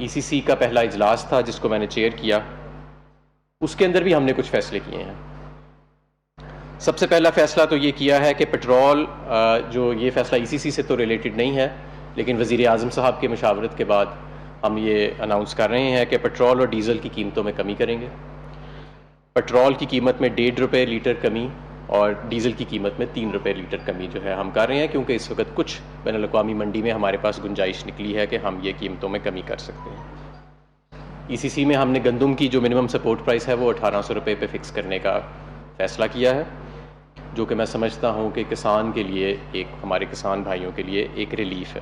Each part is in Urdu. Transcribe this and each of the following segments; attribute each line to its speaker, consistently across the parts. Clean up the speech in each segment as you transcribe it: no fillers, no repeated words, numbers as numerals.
Speaker 1: ECC کا پہلا اجلاس تھا جس کو میں نے چیئر کیا، اس کے اندر بھی ہم نے کچھ فیصلے کیے ہیں۔ سب سے پہلا فیصلہ تو یہ کیا ہے کہ پیٹرول، جو یہ فیصلہ ECC سے تو ریلیٹڈ نہیں ہے، لیکن وزیر اعظم صاحب کے مشاورت کے بعد ہم یہ اناؤنس کر رہے ہیں کہ پیٹرول اور ڈیزل کی قیمتوں میں کمی کریں گے۔ پیٹرول کی قیمت میں 1.5 روپے لیٹر کمی اور ڈیزل کی قیمت میں 3 روپے لیٹر کمی جو ہے ہم کر رہے ہیں، کیونکہ اس وقت کچھ بین الاقوامی منڈی میں ہمارے پاس گنجائش نکلی ہے کہ ہم یہ قیمتوں میں کمی کر سکتے ہیں۔ ECC میں ہم نے گندم کی جو منیمم سپورٹ پرائس ہے وہ 1800 روپے پہ فکس کرنے کا فیصلہ کیا ہے، جو کہ میں سمجھتا ہوں کہ کسان کے لیے، ہمارے کسان بھائیوں کے لیے ایک ریلیف ہے۔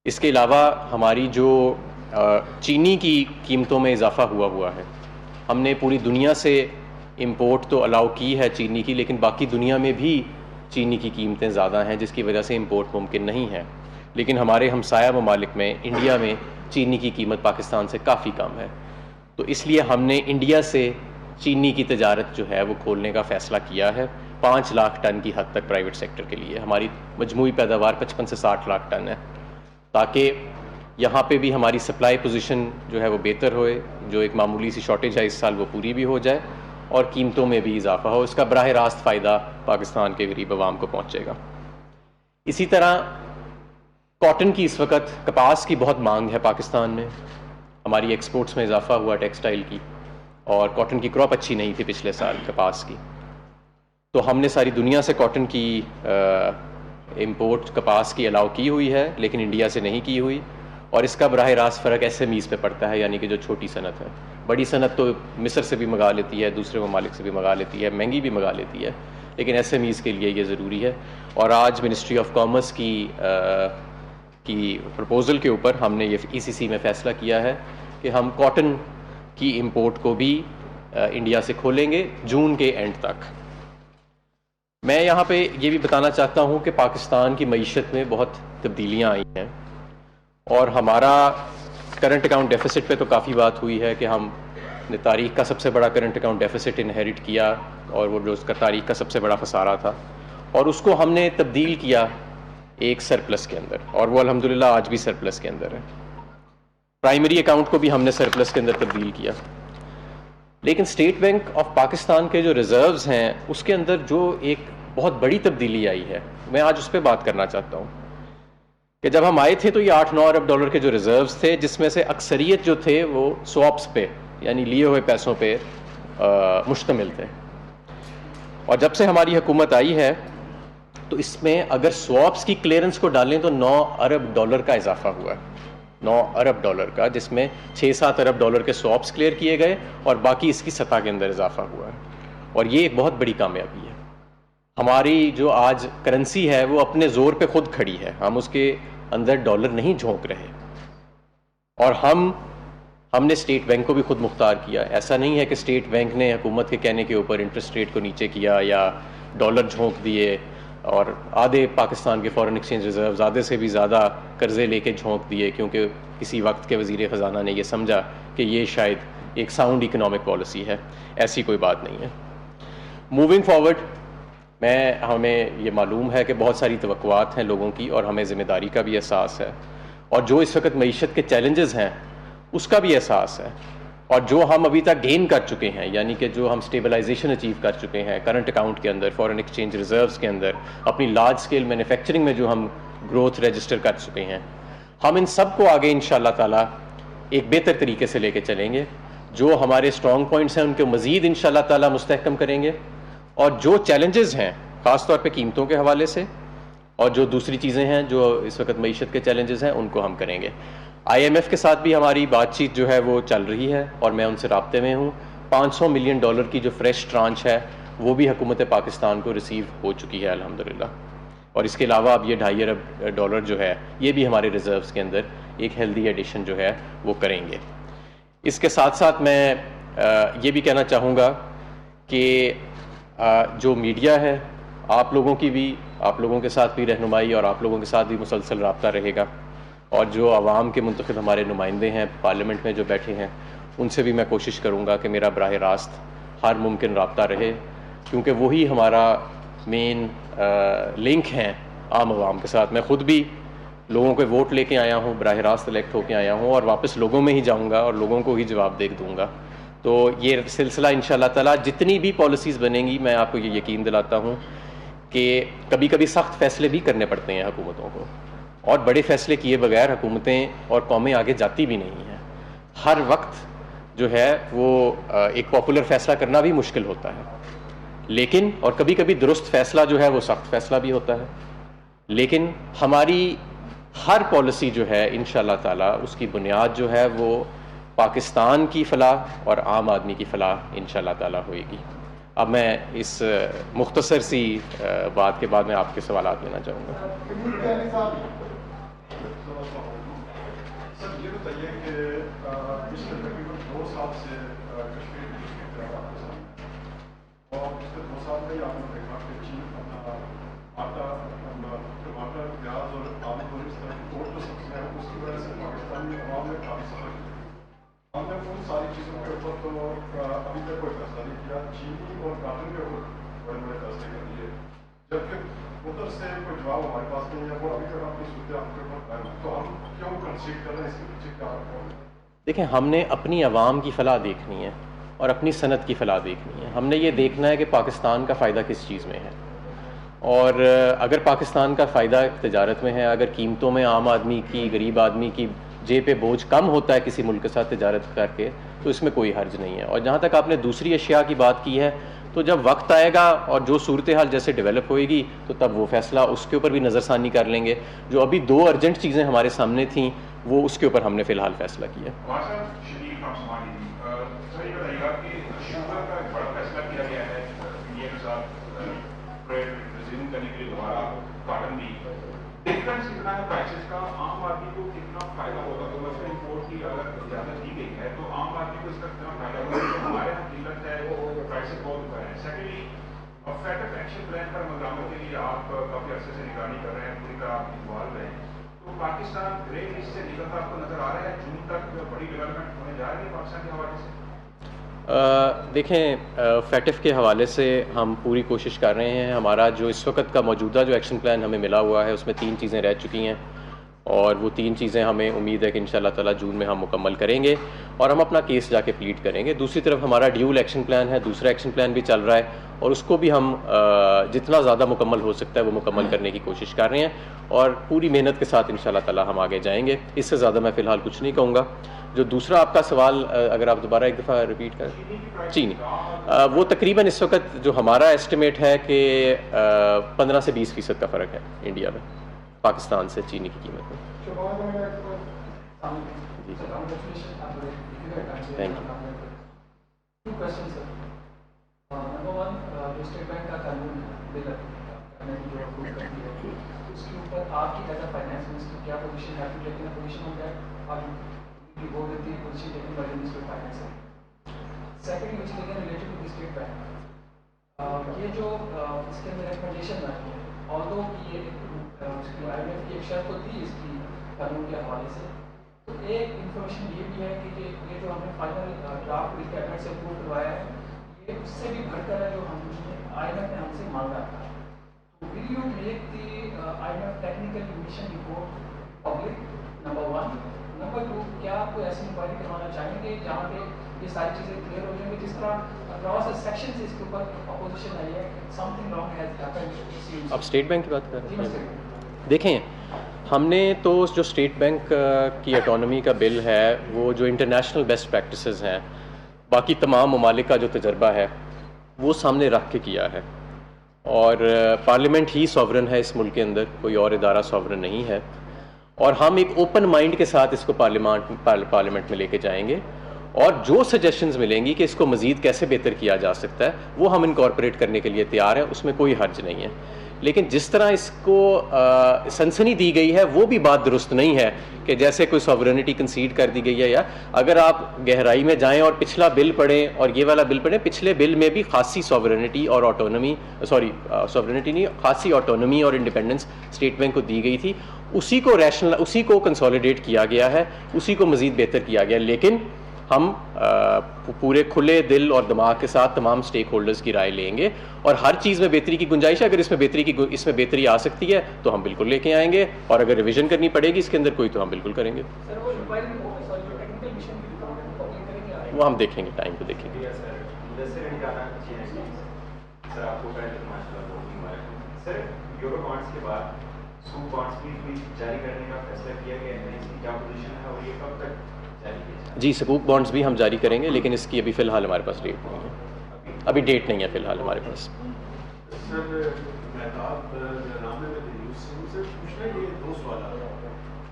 Speaker 1: اس کے علاوہ ہماری جو چینی کی قیمتوں میں اضافہ ہوا ہے، ہم نے پوری دنیا سے امپورٹ تو الاؤ کی ہے چینی کی، لیکن باقی دنیا میں بھی چینی کی قیمتیں زیادہ ہیں جس کی وجہ سے امپورٹ ممکن نہیں ہے، لیکن ہمارے ہمسایہ ممالک میں، انڈیا میں چینی کی قیمت پاکستان سے کافی کم ہے، تو اس لیے ہم نے انڈیا سے چینی کی تجارت جو ہے وہ کھولنے کا فیصلہ کیا ہے 5 لاکھ ٹن کی حد تک پرائیویٹ سیکٹر کے لیے۔ ہماری مجموعی پیداوار 55 سے 60 لاکھ ٹن ہے، تاکہ یہاں پہ بھی ہماری سپلائی پوزیشن جو ہے وہ بہتر ہوئے، جو ایک معمولی سی شارٹیج ہے اس سال وہ پوری بھی ہو جائے اور قیمتوں میں بھی اضافہ ہو۔ اس کا براہ راست فائدہ پاکستان کے غریب عوام کو پہنچے گا۔ اسی طرح کاٹن کی اس وقت، کپاس کی بہت مانگ ہے پاکستان میں، ہماری ایکسپورٹس میں اضافہ ہوا ٹیکسٹائل کی، اور کاٹن کی کراپ اچھی نہیں تھی پچھلے سال کپاس کی، تو ہم نے ساری دنیا سے کاٹن کی امپورٹ کپاس کی الاؤ کی ہوئی ہے، لیکن انڈیا سے نہیں کی ہوئی، اور اس کا براہ راست فرق SMEs پہ پڑتا ہے، یعنی کہ جو چھوٹی صنعت ہے۔ بڑی صنعت تو مصر سے بھی منگا لیتی ہے، دوسرے ممالک سے بھی منگا لیتی ہے، مہنگی بھی منگا لیتی ہے، لیکن SMEs کے لیے یہ ضروری ہے۔ اور آج منسٹری آف کامرس کی پرپوزل کے اوپر ہم نے یہ ECC میں فیصلہ کیا ہے کہ ہم کاٹن کی امپورٹ کو بھی انڈیا سے کھولیں گے جون کے اینڈ تک۔ میں یہاں پہ یہ بھی بتانا چاہتا ہوں کہ پاکستان کی معیشت میں بہت تبدیلیاں آئی ہیں، اور ہمارا کرنٹ اکاؤنٹ ڈیفیسٹ پہ تو کافی بات ہوئی ہے کہ ہم نے تاریخ کا سب سے بڑا کرنٹ اکاؤنٹ ڈیفیسٹ انہیریٹ کیا، اور وہ جو اس کا تاریخ کا سب سے بڑا خسارہ تھا، اور اس کو ہم نے تبدیل کیا ایک سرپلس کے اندر، اور وہ الحمدللہ آج بھی سرپلس کے اندر ہے۔ پرائمری اکاؤنٹ کو بھی ہم نے سرپلس کے اندر تبدیل کیا، لیکن اسٹیٹ بینک آف پاکستان کے جو ریزروز ہیں اس کے اندر جو ایک بہت بڑی تبدیلی آئی ہے، میں آج اس پہ بات کرنا چاہتا ہوں کہ جب ہم آئے تھے تو یہ 8-9 ارب ڈالر کے جو ریزروز تھے، جس میں سے اکثریت جو تھے وہ سواپس پہ، یعنی لیے ہوئے پیسوں پہ مشتمل تھے، اور جب سے ہماری حکومت آئی ہے تو اس میں اگر سواپس کی کلیئرنس کو ڈالیں تو 9 ارب ڈالر کا اضافہ ہوا ہے، 9 ارب ڈالر کا، جس میں 6-7 ارب ڈالر کے سواپس کلیئر کیے گئے اور باقی اس کی سطح کے اندر اضافہ ہوا ہے، اور یہ ایک بہت بڑی کامیابی ہے۔ ہماری جو آج کرنسی ہے وہ اپنے زور پہ خود کھڑی ہے، ہم اس کے اندر ڈالر نہیں جھونک رہے، اور ہم نے اسٹیٹ بینک کو بھی خود مختار کیا۔ ایسا نہیں ہے کہ اسٹیٹ بینک نے حکومت کے کہنے کے اوپر انٹرسٹ ریٹ کو نیچے کیا یا ڈالر جھونک دیے اور آدھے پاکستان کے فارن ایکسچینج ریزروز آدھے سے بھی زیادہ قرضے لے کے جھونک دیے کیونکہ کسی وقت کے وزیر خزانہ نے یہ سمجھا کہ یہ شاید ایک ساؤنڈ اکنامک پالیسی ہے۔ ایسی کوئی بات نہیں ہے۔ موونگ فارورڈ، ہمیں یہ معلوم ہے کہ بہت ساری توقعات ہیں لوگوں کی، اور ہمیں ذمہ داری کا بھی احساس ہے، اور جو اس وقت معیشت کے چیلنجز ہیں اس کا بھی احساس ہے، اور جو ہم ابھی تک گین کر چکے ہیں، یعنی کہ جو ہم اسٹیبلائزیشن اچیو کر چکے ہیں کرنٹ اکاؤنٹ کے اندر، فارن ایکسچینج ریزروز کے اندر، اپنی لارج اسکیل مینوفیکچرنگ میں جو ہم گروتھ رجسٹر کر چکے ہیں، ہم ان سب کو آگے انشاءاللہ تعالیٰ ایک بہتر طریقے سے لے کے چلیں گے۔ جو ہمارے اسٹرانگ پوائنٹس ہیں ان کو مزید انشاءاللہ تعالیٰ مستحکم کریں گے، اور جو چیلنجز ہیں خاص طور پہ قیمتوں کے حوالے سے اور جو دوسری چیزیں ہیں جو اس وقت معیشت کے چیلنجز ہیں ان کو ہم کریں گے۔ IMF کے ساتھ بھی ہماری بات چیت جو ہے وہ چل رہی ہے اور میں ان سے رابطے میں ہوں۔ $500 ملین کی جو فریش ٹرانچ ہے وہ بھی حکومت پاکستان کو ریسیو ہو چکی ہے الحمدللہ، اور اس کے علاوہ اب یہ $2.5 ارب جو ہے یہ بھی ہمارے ریزروز کے اندر ایک ہیلدی ایڈیشن جو ہے وہ کریں گے۔ اس کے ساتھ ساتھ میں یہ بھی کہنا چاہوں گا کہ جو میڈیا ہے آپ لوگوں کے ساتھ بھی رہنمائی اور آپ لوگوں کے ساتھ بھی مسلسل رابطہ رہے گا، اور جو عوام کے منتخب ہمارے نمائندے ہیں پارلیمنٹ میں جو بیٹھے ہیں ان سے بھی میں کوشش کروں گا کہ میرا براہ راست ہر ممکن رابطہ رہے، کیونکہ وہی ہمارا مین لنک ہیں عام عوام کے ساتھ۔ میں خود بھی لوگوں کے ووٹ لے کے آیا ہوں, براہ راست الیکٹ ہو کے آیا ہوں, اور واپس لوگوں میں ہی جاؤں گا اور لوگوں کو ہی جواب دوں گا. تو یہ سلسلہ انشاءاللہ تعالیٰ جتنی بھی پالیسیز بنیں گی, میں آپ کو یہ یقین دلاتا ہوں کہ کبھی کبھی سخت فیصلے بھی کرنے پڑتے ہیں حکومتوں کو, اور بڑے فیصلے کیے بغیر حکومتیں اور قومیں آگے جاتی بھی نہیں ہیں. ہر وقت جو ہے وہ ایک پاپولر فیصلہ کرنا بھی مشکل ہوتا ہے, لیکن اور کبھی کبھی درست فیصلہ جو ہے وہ سخت فیصلہ بھی ہوتا ہے. لیکن ہماری ہر پالیسی جو ہے انشاءاللہ تعالیٰ اس کی بنیاد جو ہے وہ پاکستان کی فلاح اور عام آدمی کی فلاح انشاءاللہ تعالیٰ ہوئے گی. اب میں اس مختصر سی بات کے بعد میں آپ کے سوالات لینا چاہوں گا.
Speaker 2: سر یہ بتائیے کہ پچھلے تقریباً 2 سال سے کشمیر اور پچھلے 2 سال میں آپ نے دیکھا کہ چین اپنا آٹا, ٹماٹر, پیاز اور آلو کو اس طرح کی جو سبزیاں ہیں اس کی وجہ سے پاکستانی عوام میں کافی سفر کیا. ہم نے ان ساری چیزوں کے اوپر تو ابھی تک کوئی فیصلہ نہیں کیا. چینی اور کاٹن کے اوپر بڑے بڑے فیصلے کر دیے, جبکہ ادھر سے کوئی جواب ہمارے پاس نہیں ہے. وہ ابھی تک اپنی صورتحال کے اوپر قائم ہے, تو ہم کیوں کنسیڈ کر رہے ہیں, اس کے پیچھے کیا ہے؟
Speaker 1: دیکھیں, ہم نے اپنی عوام کی فلاح دیکھنی ہے اور اپنی صنعت کی فلاح دیکھنی ہے. ہم نے یہ دیکھنا ہے کہ پاکستان کا فائدہ کس چیز میں ہے, اور اگر پاکستان کا فائدہ تجارت میں ہے, اگر قیمتوں میں عام آدمی کی, غریب آدمی کی جیب پہ بوجھ کم ہوتا ہے کسی ملک کے ساتھ تجارت کر کے, تو اس میں کوئی حرج نہیں ہے. اور جہاں تک آپ نے دوسری اشیاء کی بات کی ہے, تو جب وقت آئے گا اور جو صورتحال جیسے ڈیولپ ہوئے گی تو تب وہ فیصلہ اس کے اوپر بھی نظر ثانی کر لیں گے. جو ابھی 2 ارجنٹ چیزیں ہمارے سامنے تھیں وہ اس کے اوپر ہم نے فی الحال فیصلہ کیا.
Speaker 2: ڈفرینس کتنا ہے پرائسز کا, عام آدمی کو کتنا فائدہ ہوگا؟ تو مثلا امپورٹ کی اگر اجازت دی گئی ہے تو عام آدمی کو اس کا کتنا فائدہ ہوگا؟ ہمارے یہاں قلت ہے, وہ پرائسز بہت اوپر ہیں. سیکنڈلی, فیٹف ایکشن پلان پر عمل درآمد کے لیے آپ کافی عرصے سے نگرانی کر رہے ہیں, پوری طرح آپ انوالو ہیں, تو پاکستان گرے لسٹ سے نکلتا آپ کو نظر آ رہا ہے؟ جون تک بڑی ڈیولپمنٹ ہونے جا رہی ہے پاکستان کے حوالے سے؟
Speaker 1: دیکھیں, فیٹف کے حوالے سے ہم پوری کوشش کر رہے ہیں. ہمارا جو اس وقت کا موجودہ جو ایکشن پلان ہمیں ملا ہوا ہے اس میں 3 چیزیں رہ چکی ہیں, اور وہ 3 چیزیں ہمیں امید ہے کہ انشاءاللہ تعالیٰ جون میں ہم مکمل کریں گے اور ہم اپنا کیس جا کے پلیٹ کریں گے. دوسری طرف ہمارا ڈیول ایکشن پلان ہے, دوسرا ایکشن پلان بھی چل رہا ہے, اور اس کو بھی ہم جتنا زیادہ مکمل ہو سکتا ہے وہ مکمل کرنے کی کوشش کر رہے ہیں, اور پوری محنت کے ساتھ انشاءاللہ تعالیٰ ہم آگے جائیں گے. اس سے زیادہ میں فی الحال کچھ نہیں کہوں گا. جو دوسرا آپ کا سوال اگر آپ دوبارہ ایک دفعہ ریپیٹ کریں. چینی, وہ تقریباً اس وقت جو ہمارا ایسٹیمیٹ ہے کہ 15 سے 20% کا فرق ہے انڈیا میں پاکستان سے چینی کی قیمت میں. جی تھینک یو.
Speaker 3: آپ کی ایز اے فائنانس منسٹر کیا پوزیشن ہے, آپ کی پوزیشن ہو گیا وہ دیتی ہے position taken by minister of finance. Second which is related to the state bank, یہ جو اس کے اندر ریکمنڈیشن آئی ہے, آلدو کہ یہ آئی ایم ایف کی ایک شرط ہوتی ہے اس کی قانون کے حوالے سے, تو ایک انفارمیشن یہ بھی ہے کہ یہ جو ہم نے فائنل ڈرافٹ کیبنٹ سے اپروو کروایا ہے یہ اس سے بھی بڑھ کر ہے جو ہم آئی ایم ایف نے ہم سے مانگا تھا. Will you make the IMF technical mission report public? Number 1. Number 2, کیا آپ کو ایسی انکوائری کروانا چاہیں گے جہاں پہ یہ ساری چیزیں کلیئر ہو جائیں گی, جس طرح اکراس سیکشن سے اس کے اوپر اپوزیشن آئی ہے, some thing wrong has happened.
Speaker 1: آپ اسٹیٹ بینک کی بات کر رہے ہیں. دیکھیں, ہم نے تو جو اسٹیٹ بینک کی اٹانومی کا بل ہے وہ جو انٹرنیشنل بیسٹ پریکٹسز ہیں, باقی تمام ممالک کا جو تجربہ ہے وہ سامنے رکھ کے کیا ہے, اور پارلیمنٹ ہی سوورن ہے اس ملک کے اندر, کوئی اور ادارہ سوورن نہیں ہے, اور ہم ایک اوپن مائنڈ کے ساتھ اس کو پارلیمنٹ میں لے کے جائیں گے, اور جو سجیشنز ملیں گی کہ اس کو مزید کیسے بہتر کیا جا سکتا ہے وہ ہم انکارپوریٹ کرنے کے لیے تیار ہیں, اس میں کوئی حرج نہیں ہے. لیکن جس طرح اس کو سنسنی دی گئی ہے وہ بھی بات درست نہیں ہے کہ جیسے کوئی سوورنٹی کنسیڈ کر دی گئی ہے. یا اگر آپ گہرائی میں جائیں اور پچھلا بل پڑھیں اور یہ والا بل پڑھیں, پچھلے بل میں بھی خاصی سوورنٹی اور آٹونومی, سوورنٹی نہیں, خاصی آٹونومی اور انڈیپینڈنس اسٹیٹ بینک کو دی گئی تھی. اسی کو کنسولیڈیٹ کیا گیا ہے, اسی کو مزید بہتر کیا گیا. لیکن ہم پورے کھلے دل اور دماغ کے ساتھ تمام سٹیک ہولڈرز کی رائے لیں گے, اور ہر چیز میں بہتری کی گنجائش ہے. اگر اس میں بہتری آ سکتی ہے تو ہم بالکل لے کے آئیں گے, اور اگر ریویژن کرنی پڑے گی اس کے اندر کوئی تو ہم بالکل کریں گے. وہ ہم دیکھیں گے, ٹائم پہ دیکھیں گے.
Speaker 2: سر آپ کو سر یورو بانڈس کے بعد سوپ بانڈس بھی جاری کرنے کا فیصلہ کیا گیا ہے, اس کی کیا پوزیشن ہے اور یہ کب تک جاری کیا جائے؟
Speaker 1: جی, سکوپ بانڈس بھی ہم جاری کریں گے, لیکن اس کی ابھی فی الحال ہمارے پاس ڈیٹ نہیں ہے. ابھی ڈیٹ نہیں ہے فی الحال ہمارے پاس.
Speaker 2: سر مہتاب نامے میں نیوز سے پوچھنا یہ دو سوال آ رہا ہے.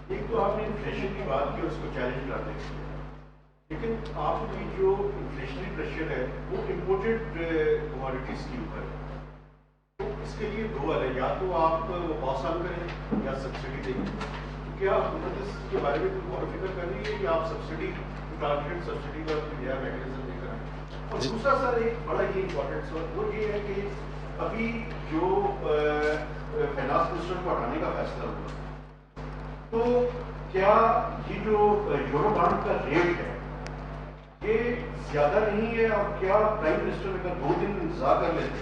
Speaker 2: ایک تو آپ نے انفلیشن کی بات کی اور اس کو چیلنج کرنے کی, لیکن آپ کی جو انفلیشنری پریشر ہے وہ امپورٹڈ کموڈیٹیز کے اوپر ہے. تو اس کے لیے دو حل ہے, یا تو آپ وہ پاس آن کریں یا سبسڈی دیں. کیا حکومت اس کے بارے میں کوئی غور و فکر کر رہی ہے یا آپ سبسڈی ٹارگیٹڈ سبسڈی کا نیا میکینزم لے کر آئیں؟ اور دوسرا سر ایک بڑا یہ امپورٹنٹ سوال وہ یہ ہے کہ ابھی جو فائنانس منسٹر کو ہٹانے کا فیصلہ ہوا, تو کیا یہ جو یورو بانڈ کا ریٹ ہے یہ زیادہ نہیں ہے, اور کیا پرائم منسٹر اگر 2 دن انتظار کر لیتے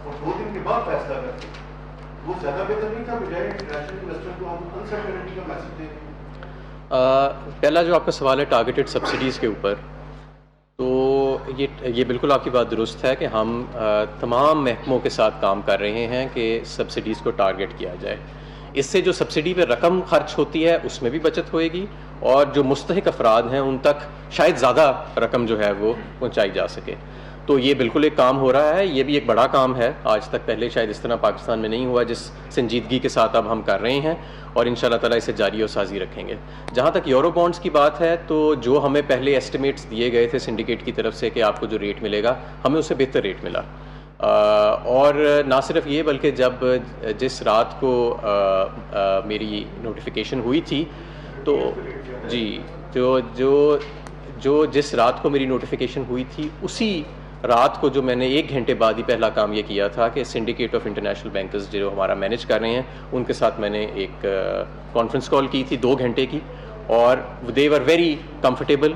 Speaker 2: اور 2 دن کے بعد فیصلہ کرتے وہ زیادہ بہتر نہیں تھا, بجائے انٹرنیشنل انویسٹر کو ہم انسرٹنٹی کا میسج دیں؟
Speaker 1: پہلا جو آپ کا سوال ہے ٹارگیٹڈ سبسڈیز کے اوپر, تو یہ بالکل آپ کی بات درست ہے کہ ہم تمام محکموں کے ساتھ کام کر رہے ہیں کہ سبسڈیز کو ٹارگیٹ کیا جائے. اس سے جو سبسڈی پہ رقم خرچ ہوتی ہے اس میں بھی بچت ہوئے گی, اور جو مستحق افراد ہیں ان تک شاید زیادہ رقم جو ہے وہ پہنچائی جا سکے. تو یہ بالکل ایک کام ہو رہا ہے, یہ بھی ایک بڑا کام ہے. آج تک پہلے شاید اس طرح پاکستان میں نہیں ہوا جس سنجیدگی کے ساتھ اب ہم کر رہے ہیں, اور انشاءاللہ تعالیٰ اسے جاری و سازی رکھیں گے. جہاں تک یورو بانڈز کی بات ہے, تو جو ہمیں پہلے ایسٹیمیٹس دیے گئے تھے سنڈیکیٹ کی طرف سے کہ آپ کو جو ریٹ ملے گا, ہمیں اس سے بہتر ریٹ ملا. اور نہ صرف یہ بلکہ جس رات کو میری نوٹیفیکیشن ہوئی تھی, تو جی جو جس رات کو میری نوٹیفیکیشن ہوئی تھی اسی رات کو جو میں نے 1 گھنٹے بعد ہی پہلا کام یہ کیا تھا کہ سنڈیکیٹ آف انٹرنیشنل بینکرز جو ہمارا مینیج کر رہے ہیں ان کے ساتھ میں نے ایک کانفرنس کال کی تھی 2 گھنٹے کی, اور دے ور ویری کمفرٹیبل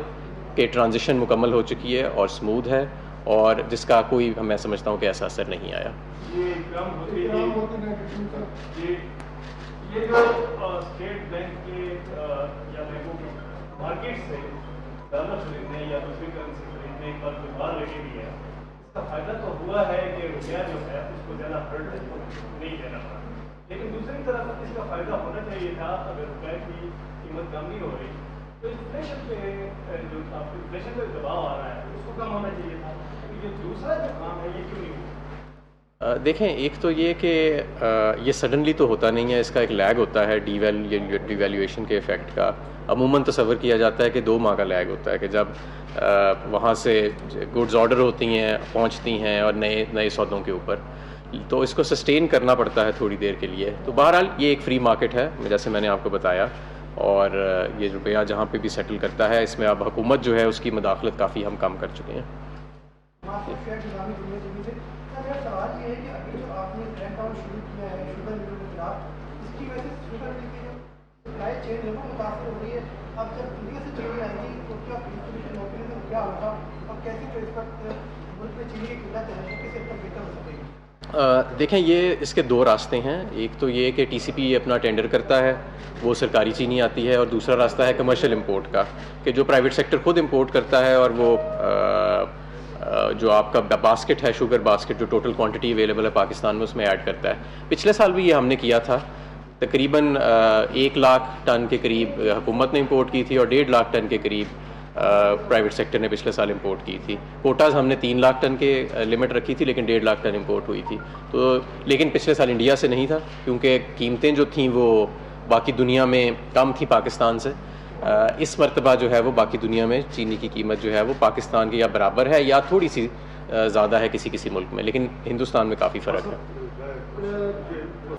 Speaker 1: کہ ٹرانزیشن مکمل ہو چکی ہے اور اسموتھ ہے, اور جس کا کوئی میں سمجھتا ہوں کہ ایسا اثر نہیں آیا.
Speaker 2: یہ جو اسٹیٹ بینک کے یا بینکوں کے مارکیٹ سے ڈالر خریدنے یا دوسری کرنسی خریدنے پر جو بار لگی ہوئی ہے, اس کا فائدہ تو ہوا ہے کہ روپیہ جو ہے اس کو زیادہ ہرٹ نہیں دینا پڑا, لیکن دوسری طرف اس کا فائدہ ہونا چاہیے تھا اگر روپے کی قیمت کم نہیں ہو رہی تو انفلیشن پہ جو انفلیشن پہ دباؤ آ رہا ہے اس کو کم ہونا چاہیے تھا. یہ دوسرا جو کام ہے یہ کیوں نہیں ہوا؟
Speaker 1: دیکھیں, ایک تو یہ کہ یہ سڈنلی تو ہوتا نہیں ہے, اس کا ایک لیگ ہوتا ہے ڈیویلیویشن کے افیکٹ کا. عموماً تصور کیا جاتا ہے کہ 2 ماہ کا لیگ ہوتا ہے کہ جب وہاں سے گڈز آرڈر ہوتی ہیں پہنچتی ہیں اور نئے سودوں کے اوپر, تو اس کو سسٹین کرنا پڑتا ہے تھوڑی دیر کے لیے. تو بہرحال یہ ایک فری مارکیٹ ہے جیسے میں نے آپ کو بتایا, اور یہ روپیہ جہاں پہ بھی سیٹل کرتا ہے اس میں اب حکومت جو ہے اس کی مداخلت کافی ہم کم کر چکے ہیں.
Speaker 3: سوال یہ ہے کہ ابھی جو آپ نے کریک ڈاؤن شروع کیا ہے شوگر ملوں کے خلاف, اس کی وجہ سے شوگر مل کی جو سپلائی چین ہے وہ متاثر ہو رہی ہے. اب جب دنیا سے چینی آئے گی تو کیا ڈسٹریبیوشن میکینزم کیا ہوگا, اور کیسے جو اس وقت ملک میں چینی کی قلت ہے وہ کس حد تک بہتر ہو سکے گی؟
Speaker 1: دیکھیں, یہ اس کے 2 راستے ہیں. ایک تو یہ کہ ٹی سی پی اپنا ٹینڈر کرتا ہے, وہ سرکاری چینی آتی ہے, اور دوسرا راستہ ہے کمرشل امپورٹ کا کہ جو پرائیویٹ سیکٹر خود امپورٹ کرتا ہے, اور وہ جو آپ کا باسکٹ ہے شوگر باسکٹ جو ٹوٹل کوانٹٹی اویلیبل ہے پاکستان میں اس میں ایڈ کرتا ہے. پچھلے سال بھی یہ ہم نے کیا تھا, تقریباً 1 لاکھ ٹن کے قریب حکومت نے امپورٹ کی تھی, اور 1.5 لاکھ ٹن کے قریب پرائیویٹ سیکٹر نے پچھلے سال امپورٹ کی تھی. کوٹاز ہم نے 3 لاکھ ٹن کے لمٹ رکھی تھی, لیکن 1.5 لاکھ ٹن امپورٹ ہوئی تھی. تو لیکن پچھلے سال انڈیا سے نہیں تھا, کیونکہ قیمتیں جو تھیں وہ باقی دنیا میں کم تھیں پاکستان سے. اس مرتبہ جو ہے وہ باقی دنیا میں چینی کی قیمت جو ہے وہ پاکستان کی یا برابر ہے یا تھوڑی سی زیادہ ہے کسی ملک میں, لیکن ہندوستان میں کافی فرق ہے.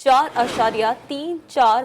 Speaker 4: 4.34